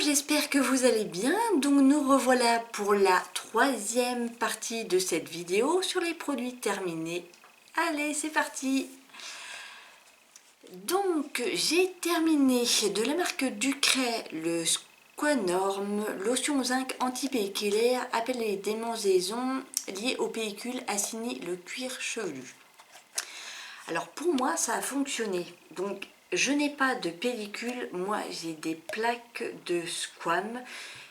j'espère que vous allez bien. Donc nous revoilà pour la troisième partie de cette vidéo sur les produits terminés. Allez, c'est parti. Donc j'ai terminé de la marque Ducray le Squanorm, lotion zinc antipelliculaire, appelle les démangeaisons liées aux pellicules, assainit le cuir chevelu. Alors pour moi ça a fonctionné. Donc je n'ai pas de pellicule, moi j'ai des plaques de squam,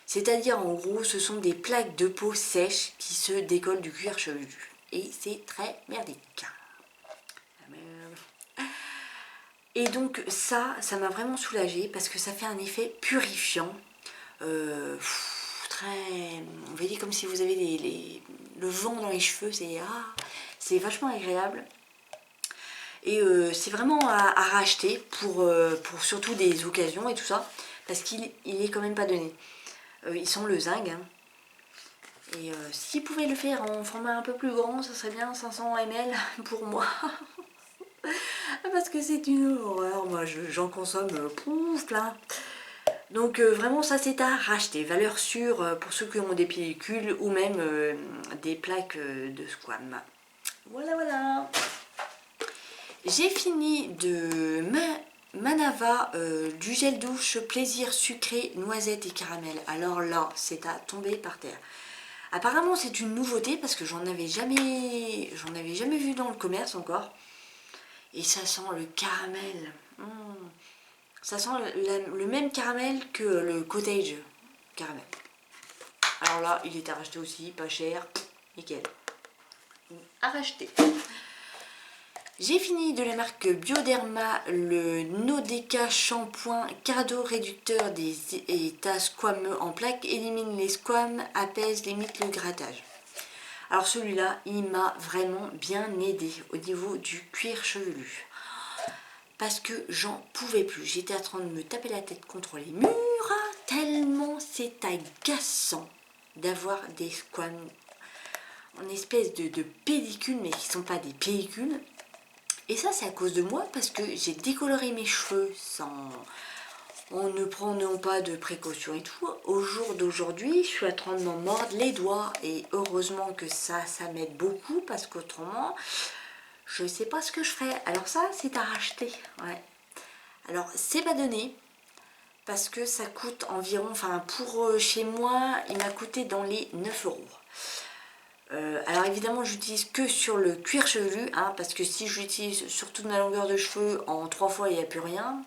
c'est-à-dire en gros ce sont des plaques de peau sèche qui se décollent du cuir chevelu. Et c'est très merdique. Et donc ça m'a vraiment soulagée parce que ça fait un effet purifiant. Très, on va dire comme si vous avez le vent dans les cheveux, c'est vachement agréable. Et c'est vraiment à racheter pour surtout des occasions et tout ça, parce qu'il est quand même pas donné. Ils sont le zinc, hein. Et s'ils pouvaient le faire en format un peu plus grand, ça serait bien, 500 ml pour moi. Parce que c'est une horreur, moi j'en consomme plein. Donc vraiment ça c'est à racheter, valeur sûre pour ceux qui ont des pellicules ou même des plaques de squam. Voilà. J'ai fini de Manava du gel douche plaisir sucré noisette et caramel. Alors là, c'est à tomber par terre. Apparemment, c'est une nouveauté parce que j'en avais jamais vu dans le commerce encore. Et ça sent le caramel. Ça sent le même caramel que le cottage caramel. Alors là, il est à racheter aussi, pas cher, nickel. À racheter. J'ai fini de la marque Bioderma le Nodeca shampoing cadeau réducteur des états squameux en plaques, élimine les squames, apaise, limite le grattage. Alors celui-là, il m'a vraiment bien aidé au niveau du cuir chevelu. Parce que j'en pouvais plus. J'étais en train de me taper la tête contre les murs, tellement c'est agaçant d'avoir des squames en espèce de pellicules, mais qui ne sont pas des pellicules. Et ça, c'est à cause de moi parce que j'ai décoloré mes cheveux en ne prenant pas de précautions et tout. Au jour d'aujourd'hui, je suis en train de m'en mordre les doigts. Et heureusement que ça m'aide beaucoup parce qu'autrement, je ne sais pas ce que je ferais. Alors ça, c'est à racheter. Ouais. Alors, c'est pas donné parce que ça coûte environ, enfin pour chez moi, il m'a coûté dans les 9 €. Alors évidemment j'utilise que sur le cuir chevelu, hein, parce que si j'utilise sur toute ma longueur de cheveux en 3 fois il n'y a plus rien.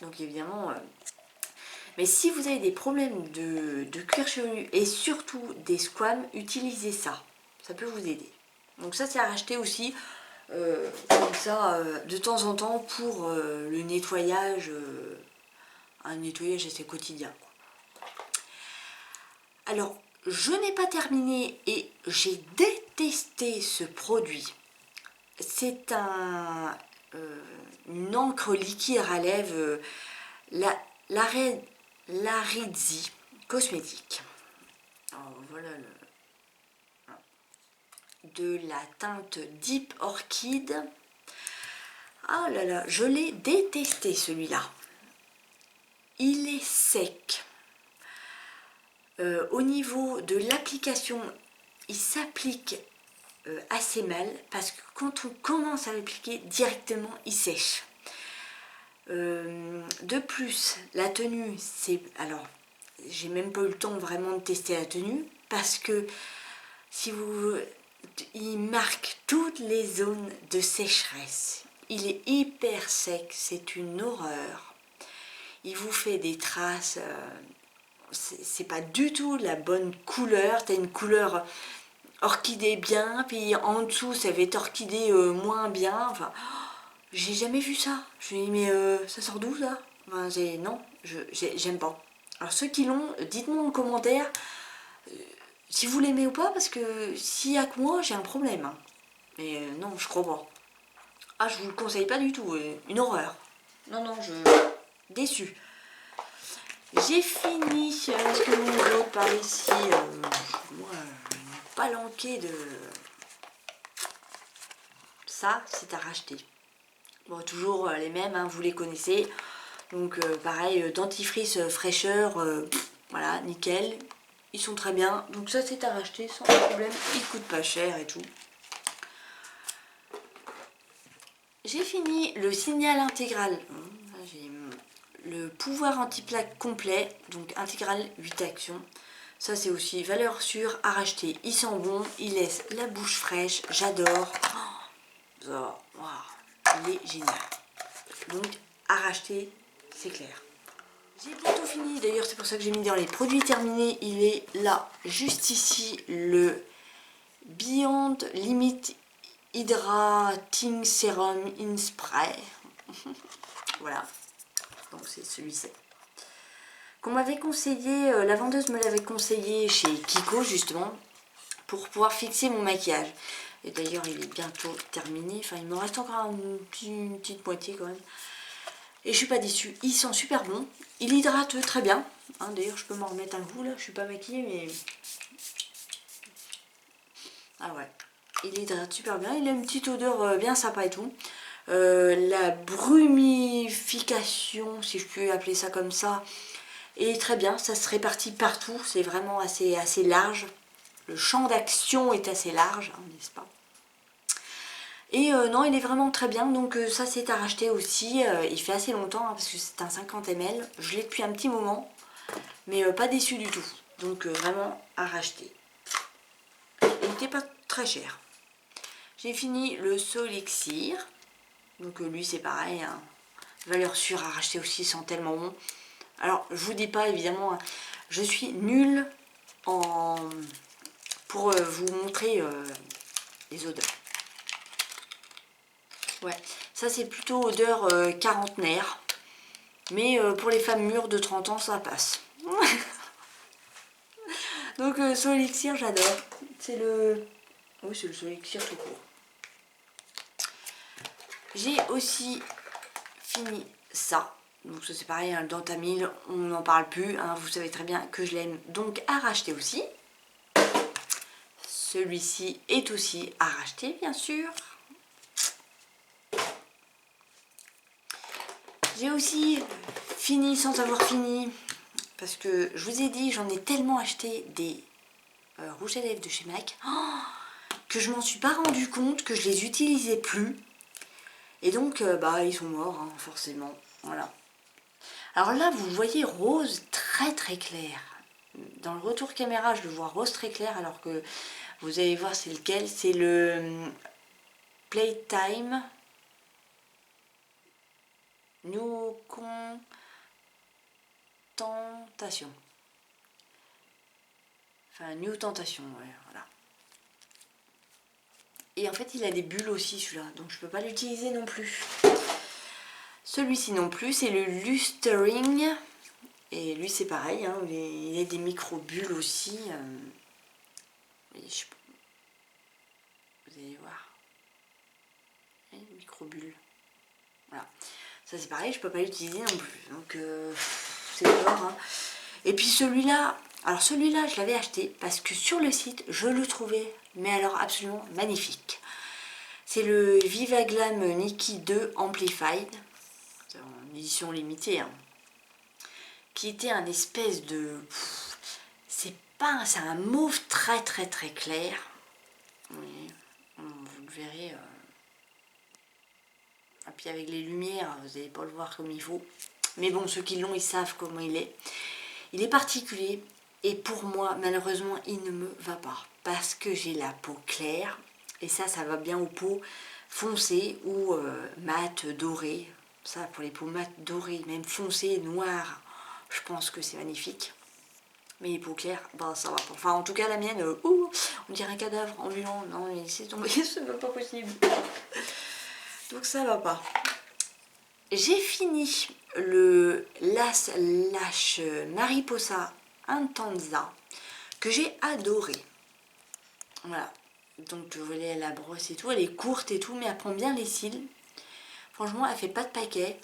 Donc évidemment... Mais si vous avez des problèmes de cuir chevelu et surtout des squames, utilisez ça. Ça peut vous aider. Donc ça c'est à racheter aussi, comme ça, de temps en temps pour le nettoyage, un nettoyage assez quotidien, quoi. Alors, je n'ai pas terminé et j'ai détesté ce produit. C'est une encre liquide à lèvres, l'Aridzi cosmétique. Alors, voilà de la teinte Deep Orchid. Ah là là, je l'ai détesté celui-là. Il est sec. Au niveau de l'application, il s'applique assez mal parce que quand on commence à l'appliquer directement, il sèche. De plus, la tenue, alors, j'ai même pas eu le temps vraiment de tester la tenue parce que il marque toutes les zones de sécheresse. Il est hyper sec, c'est une horreur. Il vous fait des traces. C'est pas du tout la bonne couleur. T'as une couleur orchidée bien, puis en dessous ça va être orchidée moins bien. Enfin, j'ai jamais vu ça. Je me dis mais ça sort d'où ça? Enfin, non, j'aime pas. Alors ceux qui l'ont, dites-moi en commentaire si vous l'aimez ou pas, parce que s'il y a que moi, j'ai un problème. Hein. Mais non, je crois pas. Ah, je vous le conseille pas du tout. Une horreur. Non, déçu. J'ai fini, est-ce que mon autre par ici, moi, une palanquée de... Ça, c'est à racheter. Bon, toujours les mêmes, hein, vous les connaissez. Donc pareil, dentifrice fraîcheur, voilà, nickel. Ils sont très bien. Donc ça c'est à racheter sans problème. Ils coûtent pas cher et tout. J'ai fini le signal intégral. J'ai le pouvoir anti-plaque complet. Donc intégral 8 actions. Ça c'est aussi valeur sûre à racheter. Il sent bon, il laisse la bouche fraîche. J'adore. Oh, wow, il est génial. Donc à racheter, c'est clair. J'ai bientôt fini, d'ailleurs c'est pour ça que j'ai mis dans les produits terminés, il est là, juste ici, le Beyond Limit Hydrating Serum in Spray. Voilà, donc c'est celui-ci. Qu'on m'avait conseillé, la vendeuse me l'avait conseillé chez Kiko justement, pour pouvoir fixer mon maquillage. Et d'ailleurs il est bientôt terminé, enfin il me reste encore une petite moitié quand même. Et je suis pas déçue, il sent super bon, il hydrate très bien. Hein, d'ailleurs je peux m'en remettre un coup là, je suis pas maquillée mais... Ah ouais, il hydrate super bien, il a une petite odeur bien sympa et tout. La brumification, si je peux appeler ça comme ça, est très bien, ça se répartit partout, c'est vraiment assez large. Le champ d'action est assez large, hein, n'est-ce pas? Et non, il est vraiment très bien, donc ça c'est à racheter aussi. Il fait assez longtemps, hein, parce que c'est un 50 ml. Je l'ai depuis un petit moment, mais pas déçu du tout. Donc vraiment à racheter. Il n'était pas très cher. J'ai fini le Solixir. Donc lui c'est pareil, hein. Valeur sûre à racheter aussi, ils sont tellement bons. Alors je vous dis pas évidemment, hein, je suis nulle pour vous montrer les odeurs. Ouais, ça c'est plutôt odeur quarantenaire. Mais pour les femmes mûres de 30 ans, ça passe. Donc Solixir, j'adore. C'est le... Oui, c'est le Solixir tout court. J'ai aussi fini ça. Donc ça c'est pareil, hein, le Dentamil, on n'en parle plus. Hein, vous savez très bien que je l'aime. Donc à racheter aussi. Celui-ci est aussi à racheter, bien sûr. J'ai aussi fini sans avoir fini, parce que je vous ai dit, j'en ai tellement acheté des rouges à lèvres de chez MAC, que je m'en suis pas rendu compte, que je les utilisais plus. Et donc, bah, ils sont morts, hein, forcément. Voilà. Alors là, vous voyez rose très très clair. Dans le retour caméra, je le vois rose très clair, alors que vous allez voir c'est lequel. C'est le Playtime New Tentation. Enfin, New Tentation, ouais, voilà. Et en fait, il a des bulles aussi, celui-là, donc je peux pas l'utiliser non plus. Celui-ci non plus, c'est le Lustering. Et lui, c'est pareil, hein, il a des micro-bulles aussi. Vous allez voir. Micro-bulles. Voilà. Ça, c'est pareil, je peux pas l'utiliser non plus. Donc, c'est fort, hein. Et puis celui-là, alors celui-là, je l'avais acheté parce que sur le site, je le trouvais, mais alors absolument magnifique. C'est le Viva Glam Nikki 2 Amplified, en édition limitée, hein, qui était un espèce de... C'est un mauve très très très clair. Oui, vous le verrez. Et puis avec les lumières, vous n'allez pas le voir comme il faut. Mais bon, ceux qui l'ont, ils savent comment il est. Il est particulier et pour moi, malheureusement, il ne me va pas. Parce que j'ai la peau claire et ça va bien aux peaux foncées ou mates, dorées. Ça, pour les peaux mates, dorées, même foncées, noires, je pense que c'est magnifique. Mais les peaux claires, bah ça va pas. Enfin, en tout cas, la mienne, on dirait un cadavre ambulant. Non, mais c'est tombé, c'est même pas possible. Donc ça va pas. J'ai fini le Lash Mariposa Intensa que j'ai adoré. Voilà. Donc vous voyez la brosse et tout, elle est courte et tout, mais elle prend bien les cils. Franchement, elle fait pas de paquet.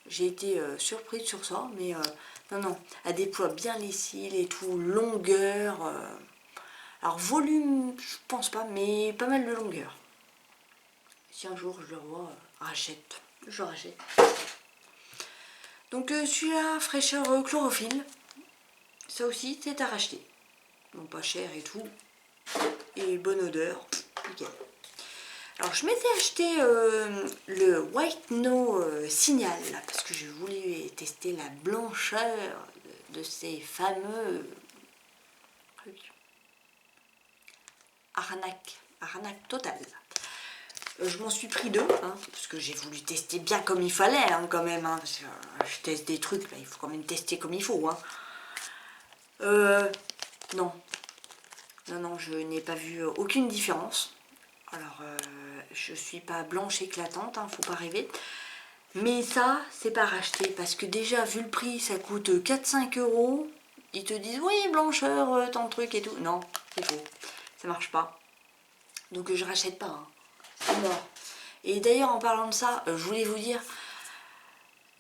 J'ai été surprise sur ça, mais non, non, elle déploie bien les cils et tout, longueur. Alors volume, je pense pas, mais pas mal de longueur. Si un jour je le revois, rachète. Je rachète. Donc celui-là, fraîcheur chlorophylle, ça aussi c'est à racheter. Bon, pas cher et tout, et bonne odeur, nickel. Alors je m'étais acheté le White No Signal, là, parce que je voulais tester la blancheur de ces fameux trucs. Arnaque totale. Je m'en suis pris 2, hein, parce que j'ai voulu tester bien comme il fallait, hein, quand même. Hein, parce que je teste des trucs, là, il faut quand même tester comme il faut. Hein. Non. Non, je n'ai pas vu aucune différence. Alors, je suis pas blanche éclatante, hein, faut pas rêver. Mais ça, c'est pas racheté, parce que déjà, vu le prix, ça coûte 4-5 €. Ils te disent, oui, blancheur, tant de trucs et tout. Non, c'est faux. Ça marche pas. Donc, je rachète pas. Hein. C'est mort. Et d'ailleurs, en parlant de ça, je voulais vous dire,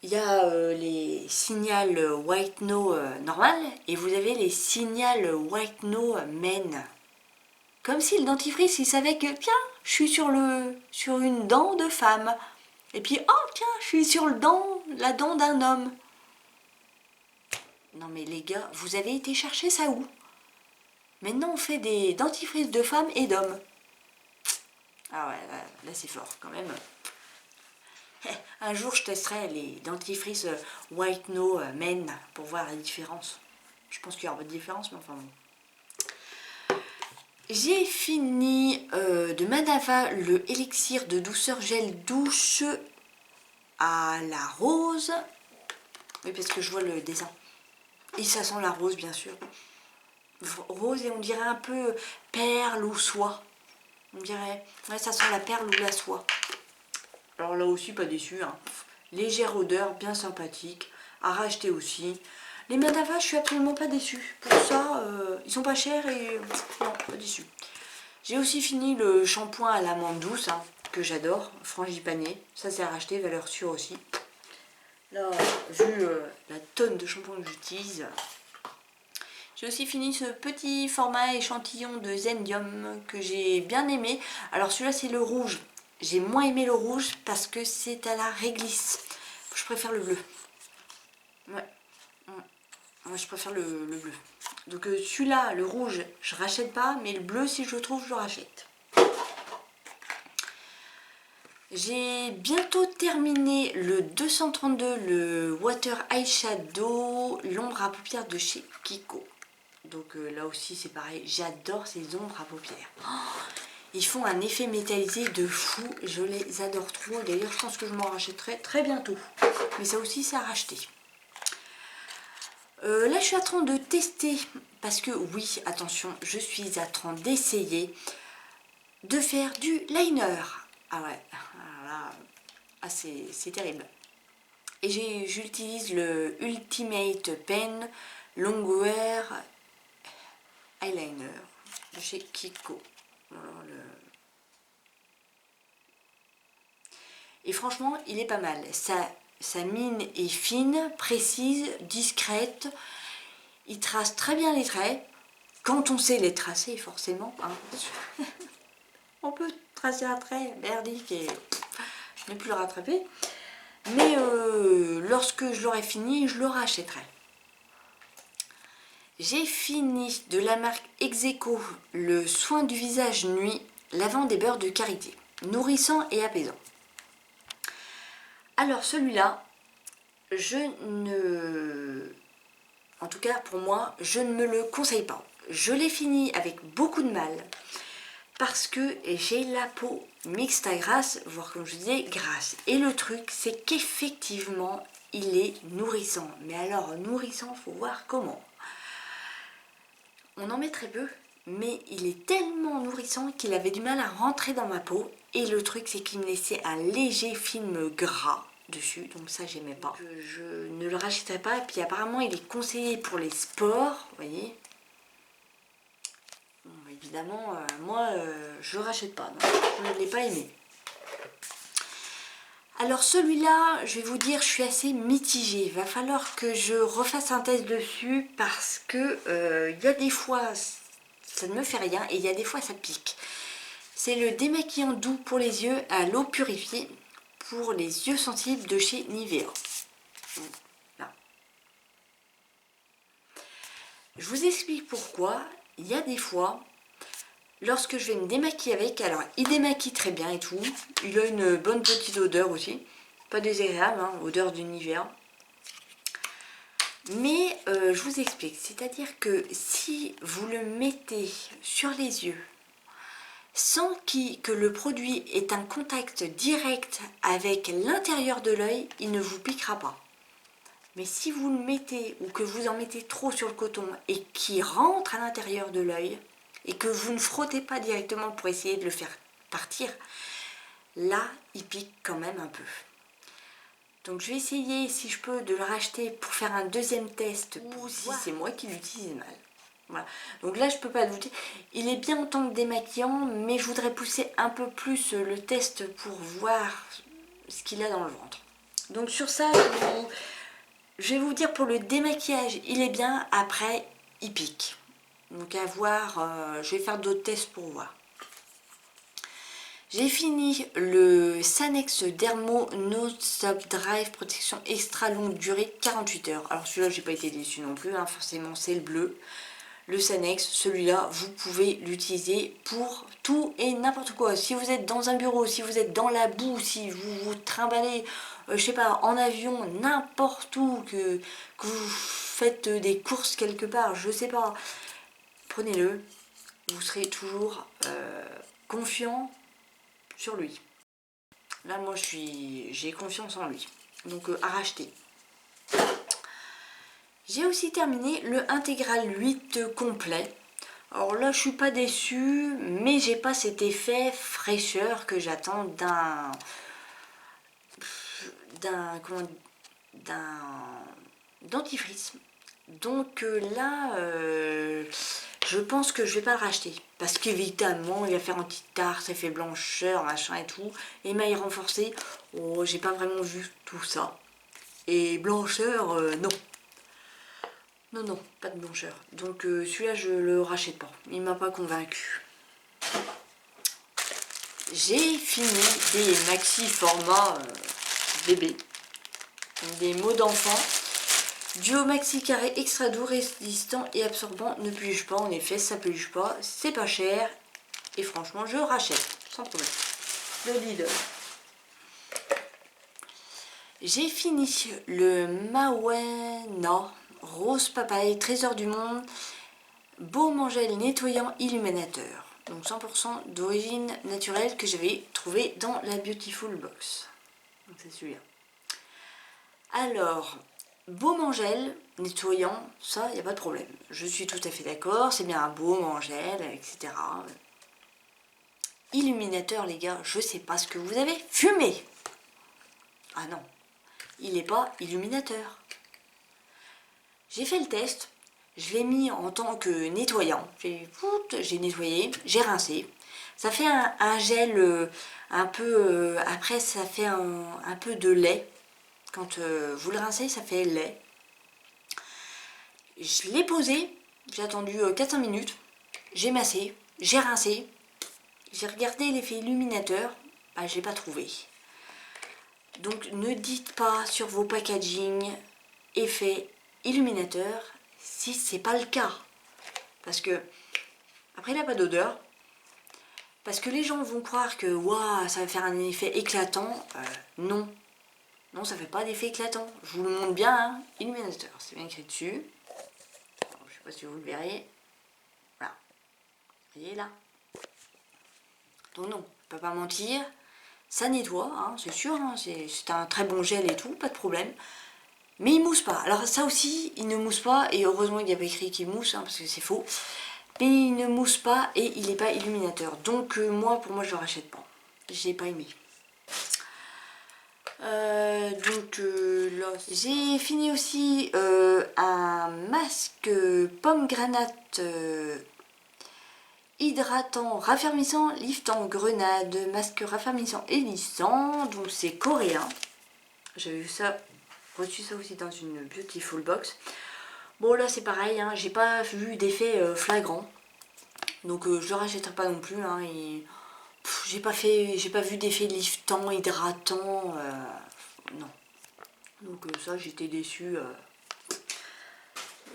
il y a les Signal White No normal, et vous avez les Signal White No Men. Comme si le dentifrice, il savait que, tiens, je suis sur une dent de femme. Et puis, oh, tiens, je suis sur la dent d'un homme. Non mais les gars, vous avez été chercher ça où? Maintenant, on fait des dentifrices de femmes et d'hommes. Ah ouais, là c'est fort, quand même. Un jour, je testerai les dentifrices White No Men pour voir la différence. Je pense qu'il y aura pas de différence, mais enfin bon. J'ai fini de Manava le élixir de douceur gel douche à la rose. Oui, parce que je vois le dessin. Et ça sent la rose, bien sûr. Rose et on dirait un peu perle ou soie. On dirait, ouais, ça sent la perle ou la soie. Alors là aussi, pas déçu. Hein. Légère odeur, bien sympathique. À racheter aussi. Les Manava, je suis absolument pas déçue. Pour ça, ils sont pas chers et non, pas déçu. J'ai aussi fini le shampoing à l'amande douce, hein, que j'adore, Frangipane. Ça, c'est à racheter, valeur sûre aussi. Là, vu la tonne de shampoing que j'utilise. J'ai aussi fini ce petit format échantillon de Zendium que j'ai bien aimé. Alors celui-là, c'est le rouge. J'ai moins aimé le rouge parce que c'est à la réglisse. Je préfère le bleu. Ouais. Moi, je préfère le bleu. Donc celui-là, le rouge, je rachète pas, mais le bleu, si je le trouve, je le rachète. J'ai bientôt terminé le 232, le Water Eyeshadow, l'ombre à paupières de chez Kiko. Donc là aussi, c'est pareil, j'adore ces ombres à paupières. Oh, ils font un effet métallisé de fou, je les adore trop. D'ailleurs, je pense que je m'en rachèterai très bientôt. Mais ça aussi, c'est à racheter. Là, je suis en train de tester, parce que oui, attention, je suis en train d'essayer de faire du liner. Ah ouais, là, ah, c'est terrible. Et j'utilise le Ultimate Pen Longwear Eyeliner de chez Kiko. Et franchement, il est pas mal. Sa mine est fine, précise, discrète. Il trace très bien les traits. Quand on sait les tracer, forcément. Hein. On peut tracer un trait merdique et ne plus le rattraper. Mais lorsque je l'aurai fini, je le rachèterai. J'ai fini de la marque Execo le soin du visage nuit, lavant des beurres de karité. Nourrissant et apaisant. Alors celui-là, en tout cas pour moi, je ne me le conseille pas. Je l'ai fini avec beaucoup de mal parce que j'ai la peau mixte à grasse, voire comme je disais, grasse. Et le truc, c'est qu'effectivement, il est nourrissant. Mais alors, nourrissant, faut voir comment. On en met très peu, mais il est tellement nourrissant qu'il avait du mal à rentrer dans ma peau. Et le truc, c'est qu'il me laissait un léger film gras dessus, donc ça j'aimais pas. Je ne le rachèterai pas, et puis apparemment il est conseillé pour les sports, vous voyez. Bon, évidemment, moi je le rachète pas, non, je ne l'ai pas aimé. Alors celui-là, je vais vous dire, je suis assez mitigée. Il va falloir que je refasse un test dessus parce que il y a des fois ça ne me fait rien et il y a des fois ça pique. C'est le démaquillant doux pour les yeux à l'eau purifiée pour les yeux sensibles de chez Nivea. Je vous explique pourquoi. Il y a des fois, lorsque je vais me démaquiller avec, alors il démaquille très bien et tout, il a une bonne petite odeur aussi, pas désagréable, hein, odeur de Nivea. Mais je vous explique, c'est-à-dire que si vous le mettez sur les yeux, sans que le produit ait un contact direct avec l'intérieur de l'œil, il ne vous piquera pas. Mais si vous le mettez ou que vous en mettez trop sur le coton et qu'il rentre à l'intérieur de l'œil et que vous ne frottez pas directement pour essayer de le faire partir, là, il pique quand même un peu. Donc je vais essayer, si je peux, de le racheter pour faire un deuxième test ou si c'est moi qui l'utilise mal. Voilà. Donc là, je peux pas douter. Il est bien en tant que démaquillant, mais je voudrais pousser un peu plus le test pour voir ce qu'il a dans le ventre. Donc sur ça, je vais vous dire, pour le démaquillage, il est bien. Après, il pique. Donc à voir, je vais faire d'autres tests pour voir. J'ai fini le Sanex Dermo No Stop Drive Protection Extra Longue Durée 48 heures. Alors celui-là, j'ai pas été déçue non plus, hein, forcément c'est le bleu. Le Sanex, celui-là, vous pouvez l'utiliser pour tout et n'importe quoi. Si vous êtes dans un bureau, si vous êtes dans la boue, si vous vous trimballez, je sais pas, en avion, n'importe où, que vous faites des courses quelque part, je sais pas, prenez-le, vous serez toujours confiant sur lui. Là, moi, j'ai confiance en lui. Donc, à racheter. J'ai aussi terminé le Intégral 8 complet. Alors là, je suis pas déçue, mais j'ai pas cet effet fraîcheur que j'attends d'un dentifrice. Donc là, je pense que je vais pas le racheter. Parce qu'évidemment, il va faire un petit tarte, ça fait blancheur, machin et tout. Émail renforcé, oh, j'ai pas vraiment vu tout ça. Et blancheur, non. Non, non, pas de blancheur. Donc celui-là, je le rachète pas. Il m'a pas convaincu. J'ai fini des maxi format bébé. Des mots d'enfant. Duo maxi carré extra doux, résistant et absorbant, ne puge pas. En effet, ça puge pas. C'est pas cher. Et franchement, je rachète. Sans problème. Le Lidl. J'ai fini le Mawena Rose Papaye Trésor du Monde Baume Angèle nettoyant illuminateur. Donc 100% d'origine naturelle que j'avais trouvé dans la Beautiful Box. Donc c'est celui-là. Alors, Baume Angèle nettoyant, ça, il n'y a pas de problème. Je suis tout à fait d'accord, c'est bien un Baume Angèle, etc. Illuminateur, les gars, je sais pas ce que vous avez fumé. Ah non, il n'est pas illuminateur. J'ai fait le test, je l'ai mis en tant que nettoyant. J'ai nettoyé, j'ai rincé. Ça fait un gel un peu... après, ça fait un peu de lait. Quand vous le rincez, ça fait lait. Je l'ai posé, j'ai attendu 4-5 minutes. J'ai massé, j'ai rincé. J'ai regardé l'effet illuminateur. Bah, je l'ai pas trouvé. Donc, ne dites pas sur vos packaging effet illuminateur si c'est pas le cas, parce que après il n'a pas d'odeur, parce que les gens vont croire que waouh, ça va faire un effet éclatant. Non, non, ça fait pas d'effet éclatant. Je vous le montre bien, hein. Illuminateur, c'est bien écrit dessus. Alors, je sais pas si vous le verrez. Voilà, vous voyez là. Donc non, je peux pas mentir, ça nettoie, hein, c'est sûr, hein, c'est un très bon gel et tout, pas de problème. Mais il mousse pas. Alors ça aussi, il ne mousse pas. Et heureusement, il y avait écrit qu'il mousse, hein, parce que c'est faux. Mais il ne mousse pas et il n'est pas illuminateur. Donc moi, pour moi, je ne le rachète pas. J'ai pas aimé. Là, j'ai fini aussi un masque pomme granate hydratant, raffermissant, liftant, grenade, masque raffermissant et lissant. Donc c'est coréen. J'ai vu ça. Reçu ça aussi dans une Beautiful Box. Bon là c'est pareil, hein, j'ai pas vu d'effet flagrant. Donc je le rachèterai pas non plus. Hein, j'ai pas vu d'effet liftant, hydratant. Non. Donc ça j'étais déçue.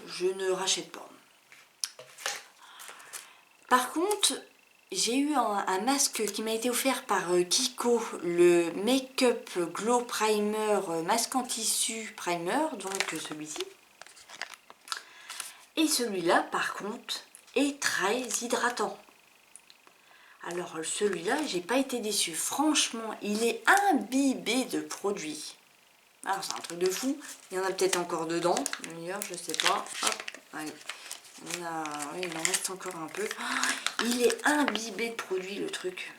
Je ne rachète pas. Par contre, j'ai eu un masque qui m'a été offert par Kiko, le Make-up Glow Primer, masque en tissu primer, donc celui-ci. Et celui-là, par contre, est très hydratant. Alors celui-là, j'ai pas été déçue. Franchement, il est imbibé de produits. Alors c'est un truc de fou. Il y en a peut-être encore dedans. D'ailleurs, je sais pas. Hop, allez. Oui, il en reste encore un peu. Il est imbibé de produits, le truc.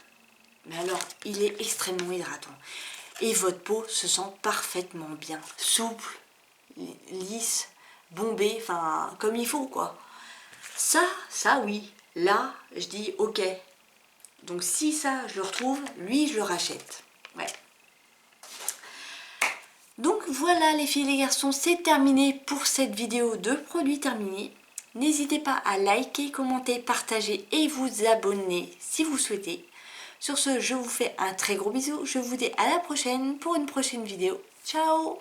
Mais alors, il est extrêmement hydratant. Et votre peau se sent parfaitement bien. Souple, lisse, bombée, enfin, comme il faut, quoi. Ça oui. Là, je dis ok. Donc si ça, je le retrouve, lui, je le rachète. Ouais. Donc voilà les filles et les garçons, c'est terminé pour cette vidéo de produits terminés. N'hésitez pas à liker, commenter, partager et vous abonner si vous souhaitez. Sur ce, je vous fais un très gros bisou. Je vous dis à la prochaine pour une prochaine vidéo. Ciao!